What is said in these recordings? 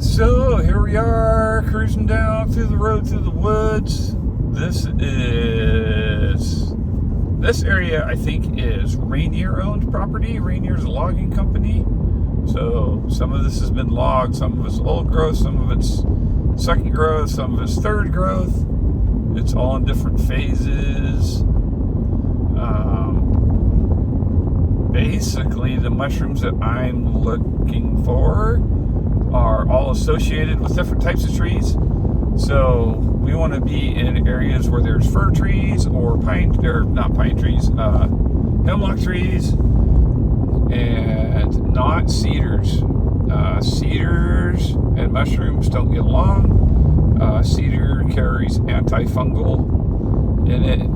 So here we are cruising down through the road through the woods. This area I think is Rainier owned property. Rainier's a logging company. So some of this has been logged, some of it's old growth, some of it's second growth, some of it's third growth. It's all in different phases. Basically the mushrooms that I'm looking for are all associated with different types of trees. So we want to be in areas where there's fir trees or hemlock trees, and not cedars. Cedars and mushrooms don't get along. Cedar carries antifungal in it.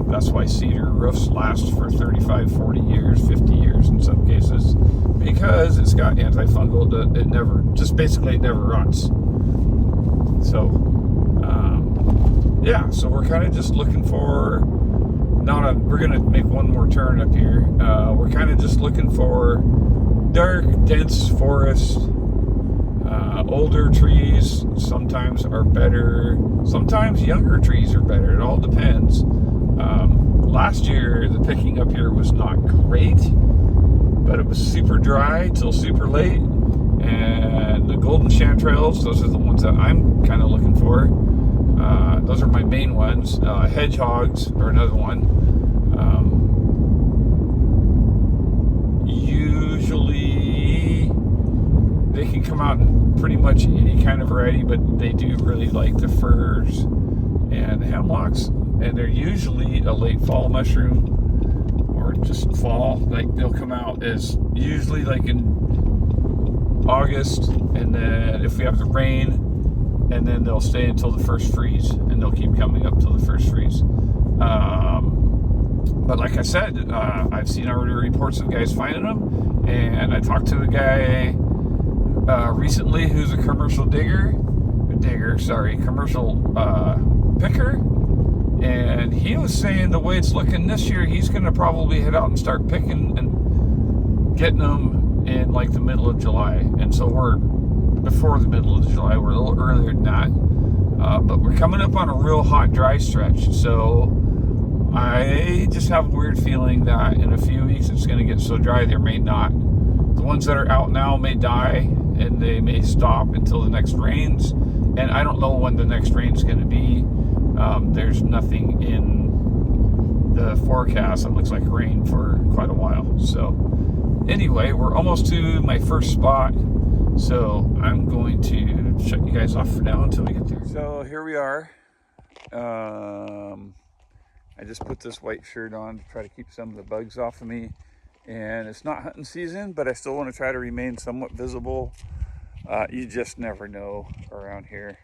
That's why cedar roofs last for 35, 40 years, 50 years in some cases, because it's got antifungal. It never rots. So, so we're kind of just looking for, we're going to make one more turn up here. We're kind of just looking for dark, dense forest. Older trees sometimes are better. Sometimes younger trees are better. It all depends. Last year, the picking up here was not great, but it was super dry till super late. And the golden chanterelles, those are the ones that I'm kind of looking for. Those are my main ones. Hedgehogs are another one. Usually, they can come out in pretty much any kind of variety, but they do really like the firs and the hemlocks. And they're usually a late fall mushroom or just fall. Like they'll come out as usually like in August, and then if we have the rain, and then they'll stay until the first freeze, and they'll keep coming up till the first freeze. But like I said, I've seen already reports of guys finding them, and I talked to a guy recently who's a commercial picker. And he was saying the way it's looking this year, he's going to probably head out and start picking and getting them in like the middle of July. And so we're before the middle of July. We're a little earlier than that. But we're coming up on a real hot, dry stretch. So I just have a weird feeling that in a few weeks it's going to get so dry there may not. The ones that are out now may die, and they may stop until the next rains. And I don't know when the next rain's going to be. There's nothing in the forecast that looks like rain for quite a while. So anyway, we're almost to my first spot. So I'm going to shut you guys off for now until we get there. So here we are. I just put this white shirt on to try to keep some of the bugs off of me. And it's not hunting season, but I still want to try to remain somewhat visible. You just never know around here.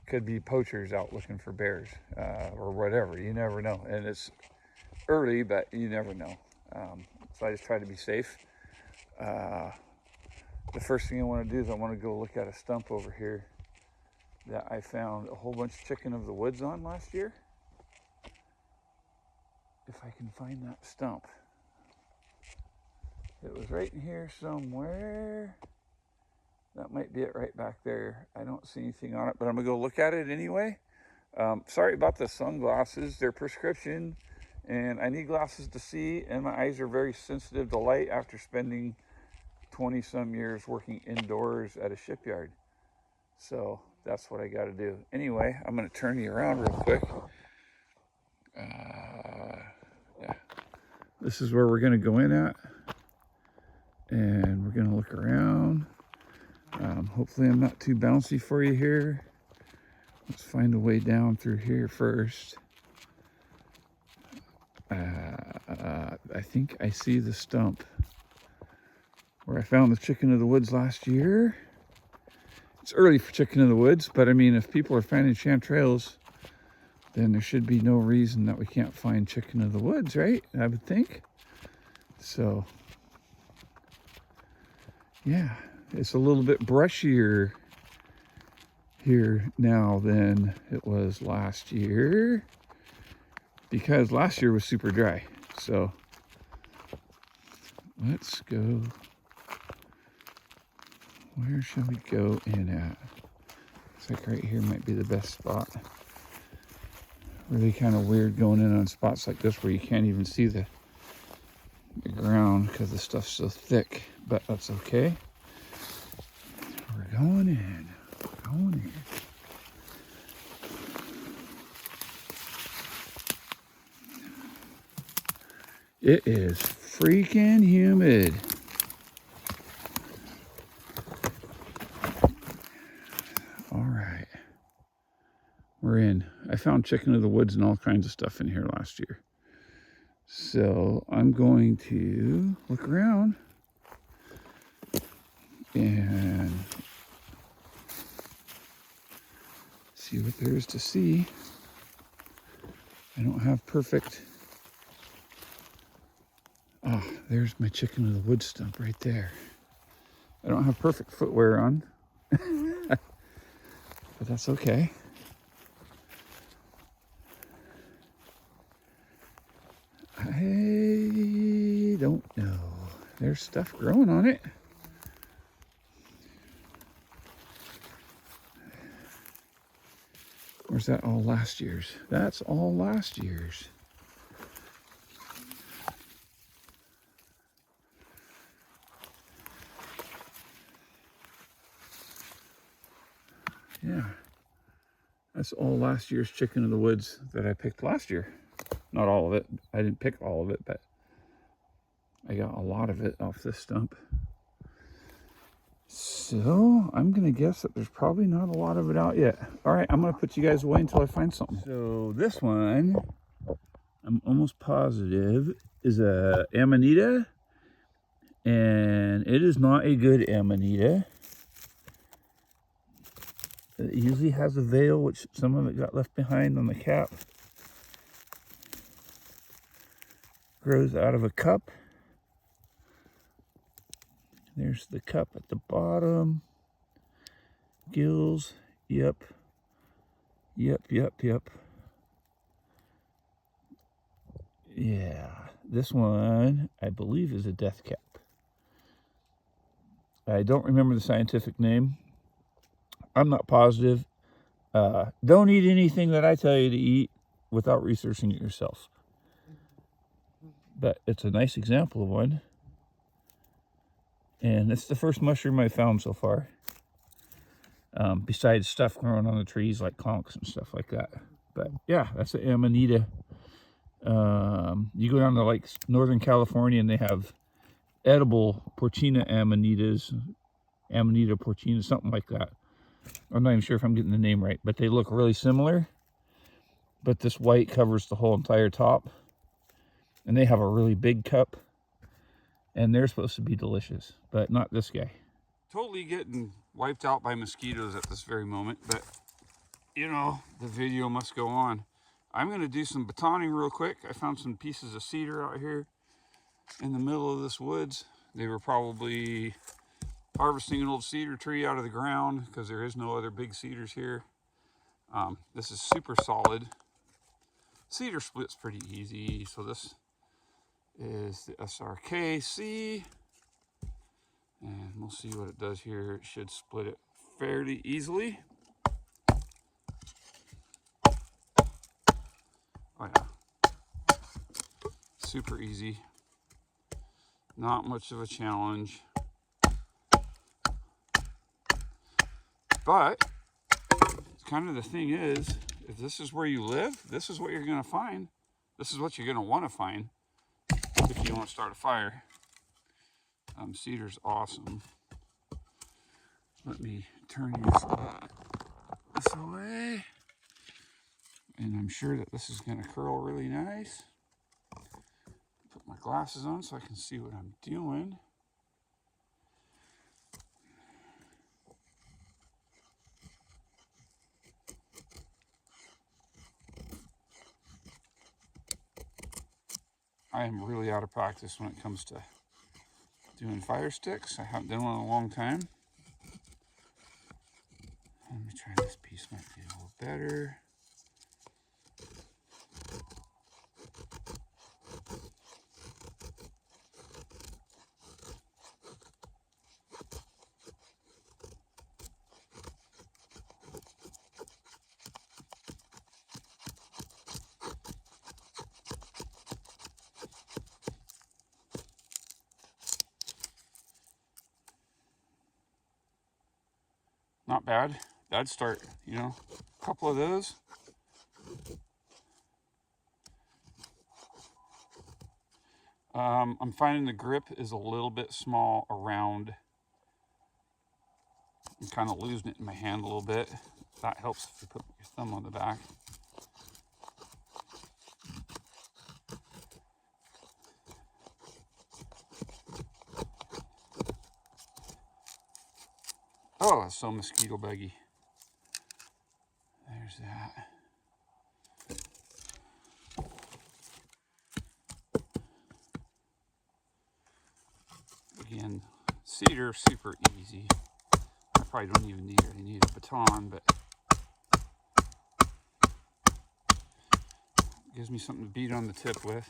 Could be poachers out looking for bears or whatever. You never know. And it's early, but you never know. So I just try to be safe. The first thing I want to do is I want to go look at a stump over here that I found a whole bunch of chicken of the woods on last year. If I can find that stump. It was right in here somewhere. That might be it right back there. I don't see anything on it, but I'm gonna go look at it anyway. Sorry about the sunglasses. They're prescription, and I need glasses to see, and my eyes are very sensitive to light after spending 20 some years working indoors at a shipyard. So that's what I gotta do. Anyway, I'm gonna turn you around real quick. This is where we're gonna go in at, and we're gonna look around. Hopefully I'm not too bouncy for you here. Let's find a way down through here first. I think I see the stump where I found the chicken of the woods last year. It's early for chicken of the woods, but I mean, if people are finding chanterelles, then there should be no reason that we can't find chicken of the woods, right? I would think. So, yeah. It's a little bit brushier here now than it was last year, because last year was super dry. So let's go Where should we go in at? Looks like right here might be the best spot. Really kind of weird going in on spots like this where you can't even see the ground because the stuff's so thick, but that's okay. We're going in. We're going in. It is freaking humid. All right. We're in. I found chicken of the woods and all kinds of stuff in here last year. So I'm going to look around and see what there is to see. I don't have perfect. Ah, there's my chicken of the woods stump right there. I don't have perfect footwear on, but that's okay. I don't know. There's stuff growing on it. Or is that all last year's? That's all last year's. Yeah. That's all last year's chicken of the woods that I picked last year. Not all of it. I didn't pick all of it, but I got a lot of it off this stump. So I'm going to guess that there's probably not a lot of it out yet. All right, I'm going to put you guys away until I find something. So this one, I'm almost positive, is a Amanita. And it is not a good Amanita. It usually has a veil, which some of it got left behind on the cap. Grows out of a cup. There's the cup at the bottom. Gills. Yep. Yep. Yeah. This one, I believe, is a death cap. I don't remember the scientific name. I'm not positive. Don't eat anything that I tell you to eat without researching it yourself. But it's a nice example of one. And it's the first mushroom I found so far. Besides stuff growing on the trees like conchs and stuff like that. But yeah, that's an Amanita. You go down to like Northern California and they have edible Porcina Amanitas. Amanita Porcina, something like that. I'm not even sure if I'm getting the name right, but they look really similar. But this white covers the whole entire top. And they have a really big cup. And they're supposed to be delicious, but not this guy. Totally getting wiped out by mosquitoes at this very moment, but you know, the video must go on. I'm gonna do some batoning real quick. I found some pieces of cedar out here in the middle of this woods. They were probably harvesting an old cedar tree out of the ground because there is no other big cedars here. This is super solid. Cedar splits pretty easy, so this is the SRKC, and we'll see what it does here. It should split it fairly easily. Oh yeah, super easy, not much of a challenge, but kind of the thing is, if this is where you live, this is what you're going to find. This is what you're going to want to find if you want to start a fire. Cedar's awesome. Let me turn this away. And I'm sure that this is going to curl really nice. Put my glasses on so I can see what I'm doing. I am really out of practice when it comes to doing fire sticks. I haven't done one in a long time. Let me try this piece, might be a little better. not bad. That'd start, you know, a couple of those. I'm finding the grip is a little bit small around. I'm kind of losing it in my hand a little bit. That helps if you put your thumb on the back. Oh, it's so mosquito buggy. There's that. Again, cedar, super easy. I probably don't even need a baton, but gives me something to beat on the tip with.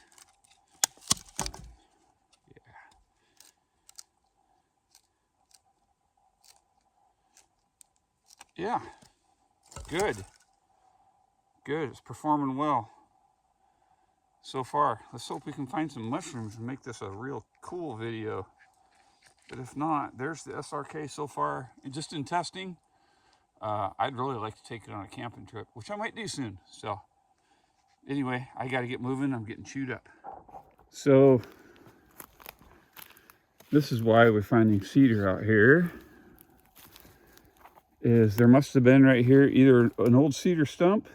Yeah, good. Good, it's performing well so far. Let's hope we can find some mushrooms and make this a real cool video. But if not, there's the SRK so far. Just in testing, I'd really like to take it on a camping trip, which I might do soon. So anyway, I got to get moving. I'm getting chewed up. So this is why we're finding cedar out here. Is there must have been right here either an old cedar stump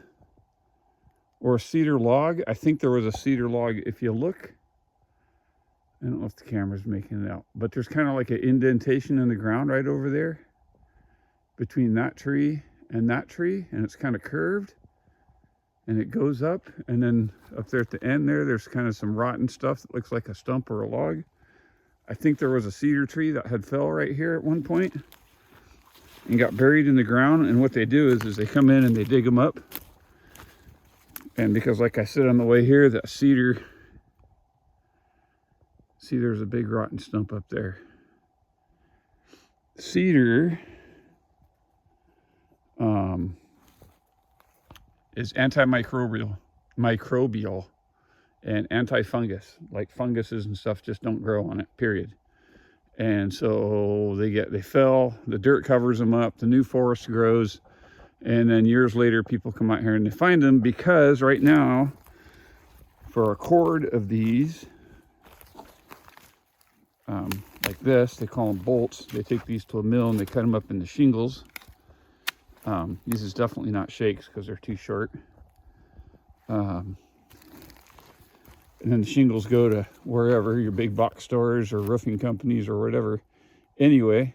or a cedar log. I think there was a cedar log. If you look, I don't know if the camera's making it out, but there's kind of like an indentation in the ground right over there between that tree, and it's kind of curved, and it goes up, and then up there at the end there's kind of some rotten stuff that looks like a stump or a log. I think there was a cedar tree that had fell right here at one point and got buried in the ground, and what they do is they come in and they dig them up. And because, like I said on the way here, that cedar, see, there's a big rotten stump up there. Cedar is antimicrobial, and anti-fungus. Like funguses and stuff just don't grow on it, period. And so they fell, the dirt covers them up, the new forest grows, and then years later people come out here and they find them, because right now for a cord of these, like this, they call them bolts. They take these to a mill and they cut them up into shingles. These is definitely not shakes because they're too short. And then the shingles go to wherever, your big box stores or roofing companies or whatever. Anyway,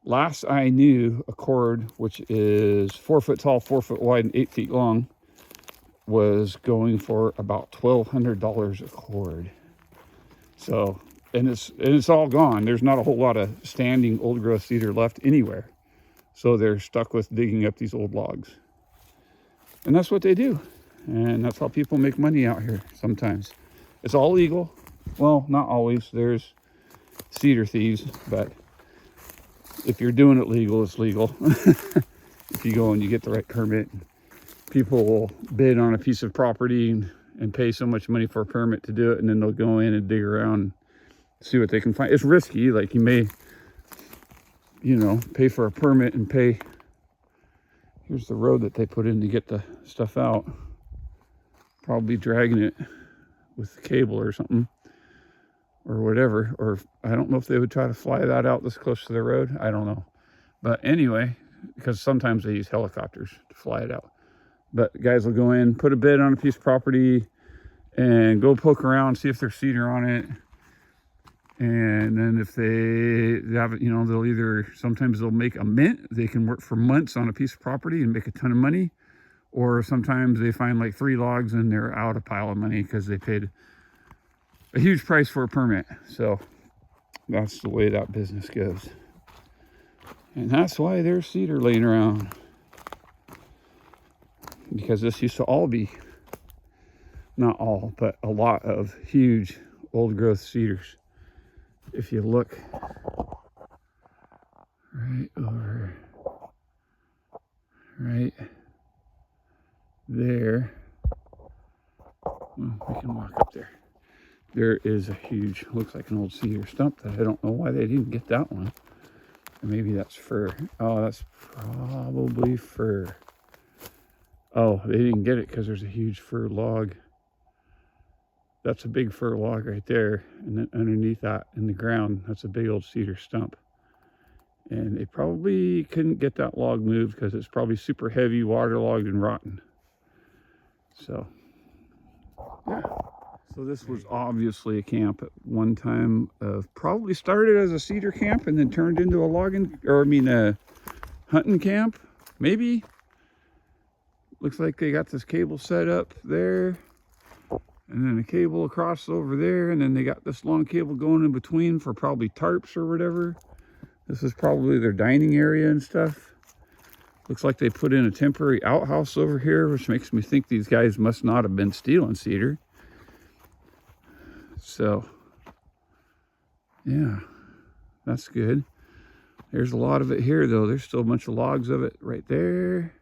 last I knew, a cord, which is 4 foot tall, 4 foot wide, and 8 feet long, was going for about $1,200 a cord. So, and it's all gone. There's not a whole lot of standing old growth cedar left anywhere. So they're stuck with digging up these old logs. And that's what they do. And that's how people make money out here sometimes. It's all legal. Well, not always. There's cedar thieves, but if you're doing it legal, it's legal. If you go and you get the right permit, people will bid on a piece of property and pay so much money for a permit to do it, and then they'll go in and dig around and see what they can find. It's risky. Like, you may, you know, pay for a permit and pay. Here's the road that they put in to get the stuff out. Probably dragging it with the cable or something or whatever. Or I don't know if they would try to fly that out this close to the road. I don't know. But anyway, because sometimes they use helicopters to fly it out. But guys will go in, put a bid on a piece of property, and go poke around, see if there's cedar on it. And then if they have it, you know, they'll either, sometimes they'll make a mint. They can work for months on a piece of property and make a ton of money. Or sometimes they find like 3 logs and they're out a pile of money because they paid a huge price for a permit. So that's the way that business goes. And that's why there's cedar laying around. Because this used to all be, not all, but a lot of huge old growth cedars. If you look right over, right there, well, we can walk up there. There is a huge, looks like an old cedar stump that I don't know why they didn't get that one. Maybe that's fir. Oh, that's probably fir. Oh, they didn't get it because there's a huge fir log. That's a big fir log right there. And then underneath that in the ground, that's a big old cedar stump. And they probably couldn't get that log moved because it's probably super heavy, waterlogged, and rotten. So, yeah. So this was obviously a camp at one time. Probably started as a cedar camp and then turned into a hunting camp, maybe. Looks like they got this cable set up there, and then a cable across over there, and then they got this long cable going in between for probably tarps or whatever. This is probably their dining area and stuff. Looks like they put in a temporary outhouse over here, which makes me think these guys must not have been stealing cedar. So, yeah, that's good. There's a lot of it here, though. There's still a bunch of logs of it right there,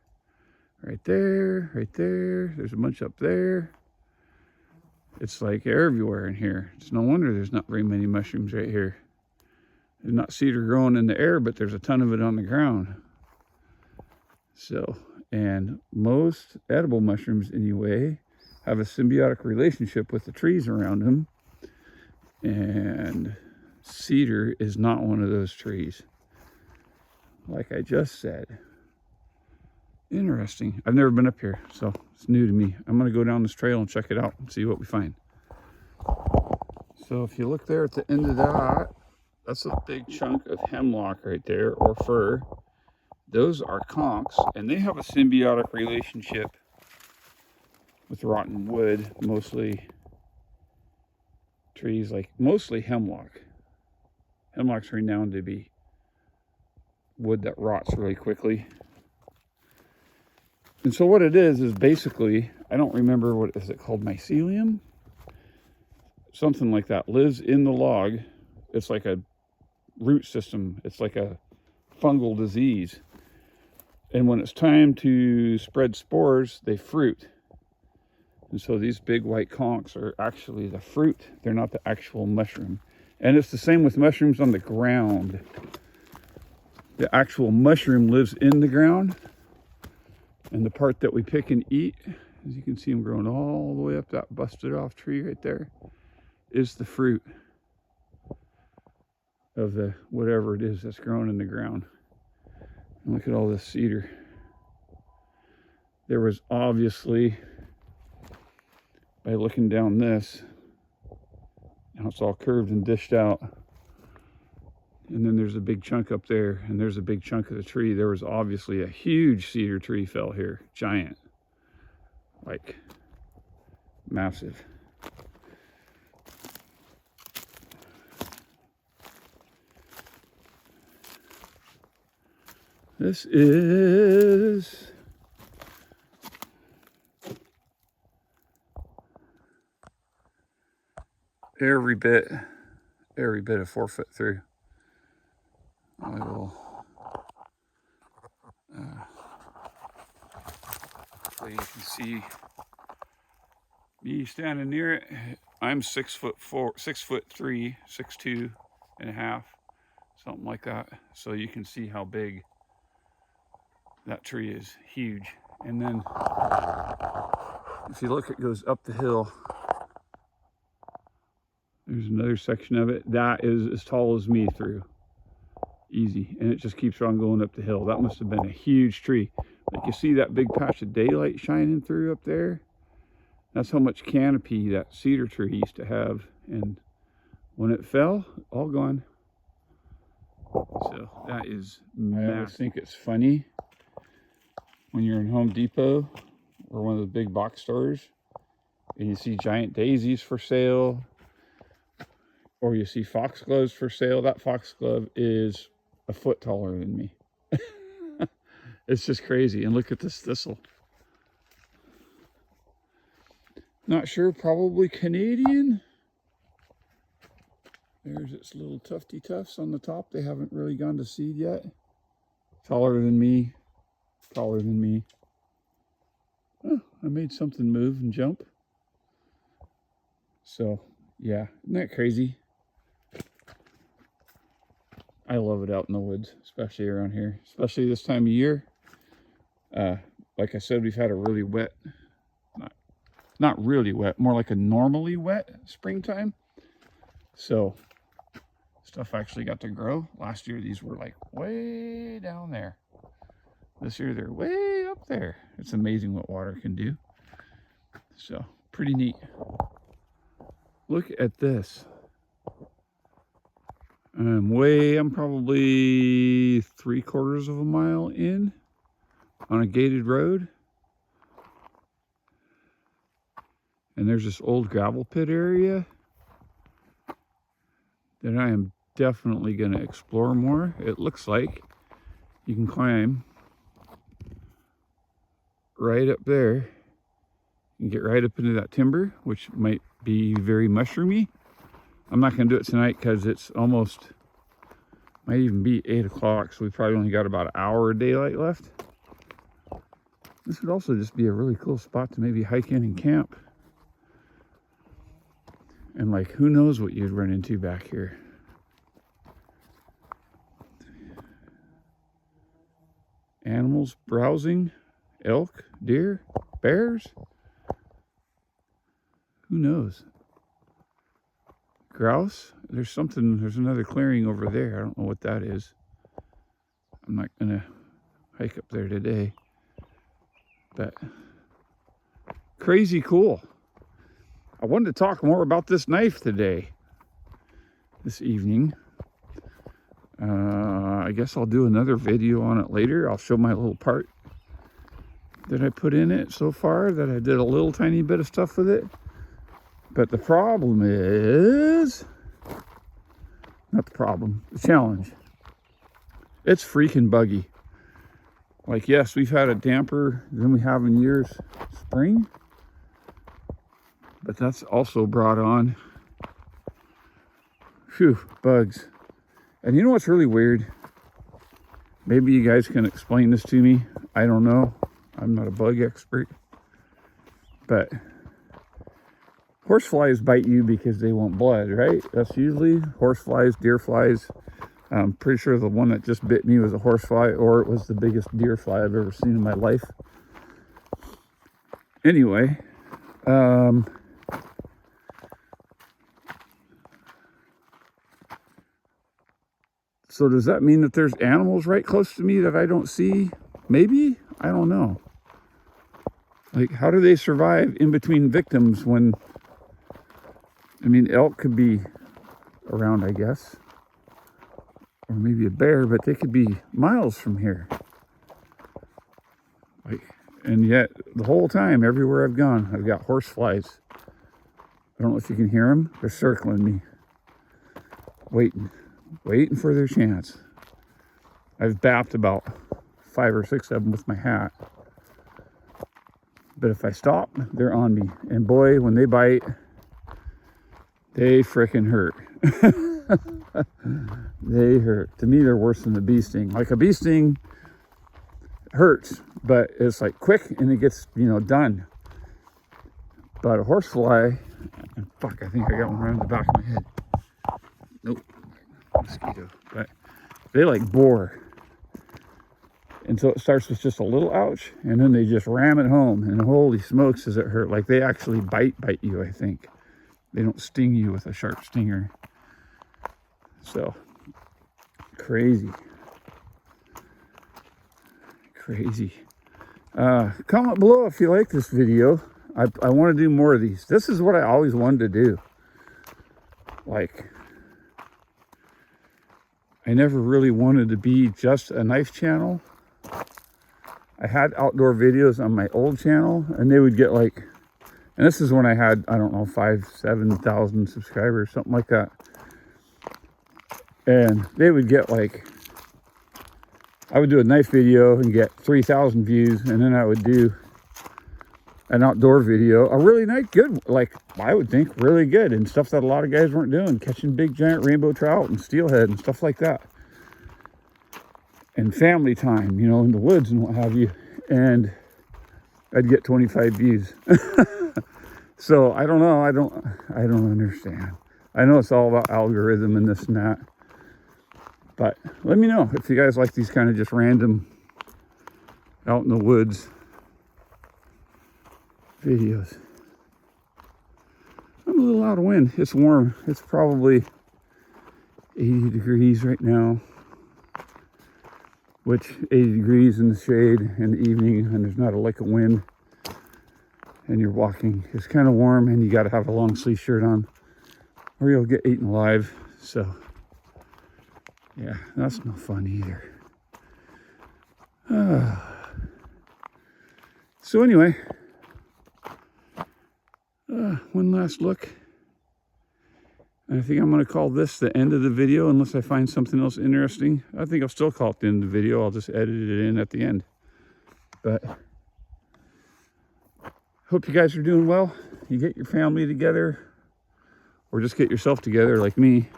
right there, right there. There's a bunch up there. It's like everywhere in here. It's no wonder there's not very many mushrooms right here. There's not cedar growing in the air, but there's a ton of it on the ground. So, and most edible mushrooms anyway have a symbiotic relationship with the trees around them. And cedar is not one of those trees, like I just said. Interesting. I've never been up here, so it's new to me. I'm going to go down this trail and check it out and see what we find. So if you look there at the end of that, that's a big chunk of hemlock right there, or fir. Those are conchs, and they have a symbiotic relationship with rotten wood, mostly trees, like mostly hemlock. Hemlock's renowned to be wood that rots really quickly. And so what it is basically, I don't remember, what is it called, mycelium? Something like that, lives in the log. It's like a root system. It's like a fungal disease. And when it's time to spread spores, they fruit. And so these big white conchs are actually the fruit. They're not the actual mushroom. And it's the same with mushrooms on the ground. The actual mushroom lives in the ground. And the part that we pick and eat, as you can see them growing all the way up that busted off tree right there, is the fruit of the whatever it is that's growing in the ground. And look at all this cedar. There was obviously, by looking down this, now it's all curved and dished out, and then there's a big chunk up there, and there's a big chunk of the tree. There was obviously a huge cedar tree fell here, giant, like massive. This is every bit of 4 foot through. I will so you can see me standing near it. I'm 6'4", 6'3", 6'2" and a half, something like that. So you can see how big that tree is, huge. And then if you look, it goes up the hill. There's another section of it that is as tall as me through. Easy. And it just keeps on going up the hill. That must have been a huge tree. Like, you see that big patch of daylight shining through up there? That's how much canopy that cedar tree used to have. And when it fell, all gone. So that is massive. I always think it's funny when you're in Home Depot or one of the big box stores and you see giant daisies for sale, or you see foxgloves for sale. That foxglove is a foot taller than me. It's just crazy. And look at this thistle. Not sure, probably Canadian. There's its little tufty tufts on the top. They haven't really gone to seed yet. Taller than me. Taller than me. Oh, I made something move and jump. So, yeah, isn't that crazy? I love it out in the woods, especially around here, especially this time of year. Like I said, we've had a really wet, not really wet, more like a normally wet springtime. So stuff actually got to grow. Last year, these were like way down there. This year, they're way up there. It's amazing what water can do. So pretty neat. Look at this. I'm probably 3/4 of a mile in on a gated road. And there's this old gravel pit area that I am definitely going to explore more. It looks like you can climb right up there. You can get right up into that timber, which might be very mushroomy. I'm not going to do it tonight because it's almost, might even be 8 o'clock, so we probably only got about an hour of daylight left. This would also just be a really cool spot to maybe hike in and camp. And like, who knows what you'd run into back here. Animals browsing, elk, deer, bears. Who knows? Grouse. There's another clearing over there. I don't know what that is. I'm not gonna hike up there today. But crazy cool. I wanted to talk more about this knife today, this evening. I guess I'll do another video on it later. I'll show my little part that I put in it so far, that I did a little tiny bit of stuff with it. But the problem is, not the problem, the challenge. It's freaking buggy. Like, yes, we've had a damper than we have in years spring, but that's also brought on, bugs. And you know what's really weird? Maybe you guys can explain this to me. I don't know. I'm not a bug expert. But horseflies bite you because they want blood, right? That's usually horseflies, deer flies. I'm pretty sure the one that just bit me was a horsefly, or it was the biggest deer fly I've ever seen in my life. Anyway, so does that mean that there's animals right close to me that I don't see? Maybe? I don't know. Like, how do they survive in between victims when, I mean, elk could be around, I guess. Or maybe a bear, but they could be miles from here. Like, and yet, the whole time, everywhere I've gone, I've got horse flies. I don't know if you can hear them. They're circling me. Waiting for their chance. I've bapped about 5 or 6 of them with my hat. But if I stop, they're on me. And boy, when they bite, they frickin' hurt. They hurt. To me, they're worse than a bee sting. Like, a bee sting hurts, but it's like quick and it gets, done. But a horsefly, fuck, I think I got one right in the back of my head. Nope, mosquito. But they like bore. And so it starts with just a little ouch, and then they just ram it home, and holy smokes does it hurt. Like, they actually bite you, I think. They don't sting you with a sharp stinger. So, crazy. Comment below if you like this video. I want to do more of these. This is what I always wanted to do. Like, I never really wanted to be just a knife channel. I had outdoor videos on my old channel, and they would get like, and this is when I had, I don't know, 7,000 subscribers, something like that. And they would get like, I would do a knife video and get 3,000 views, and then I would do an outdoor video, a really nice, good, like, I would think really good, and stuff that a lot of guys weren't doing, catching big giant rainbow trout and steelhead and stuff like that. And family time, in the woods and what have you. And I'd get 25 views. So I don't know. I don't understand. I know it's all about algorithm and this and that. But let me know if you guys like these kind of just random out in the woods videos. I'm a little out of wind. It's warm. It's probably 80 degrees right now, which 80 degrees in the shade in the evening, and there's not a lick of wind, and you're walking. It's kind of warm, and you got to have a long sleeve shirt on or you'll get eaten alive. So yeah, that's no fun either. So anyway, one last look. I think I'm going to call this the end of the video unless I find something else interesting. I think I'll still call it the end of the video. I'll just edit it in at the end. But hope you guys are doing well. You get your family together, or just get yourself together like me.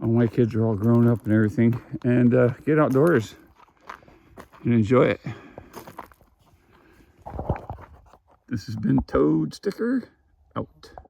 All my kids are all grown up and everything. And get outdoors and enjoy it. This has been Toad Sticker out.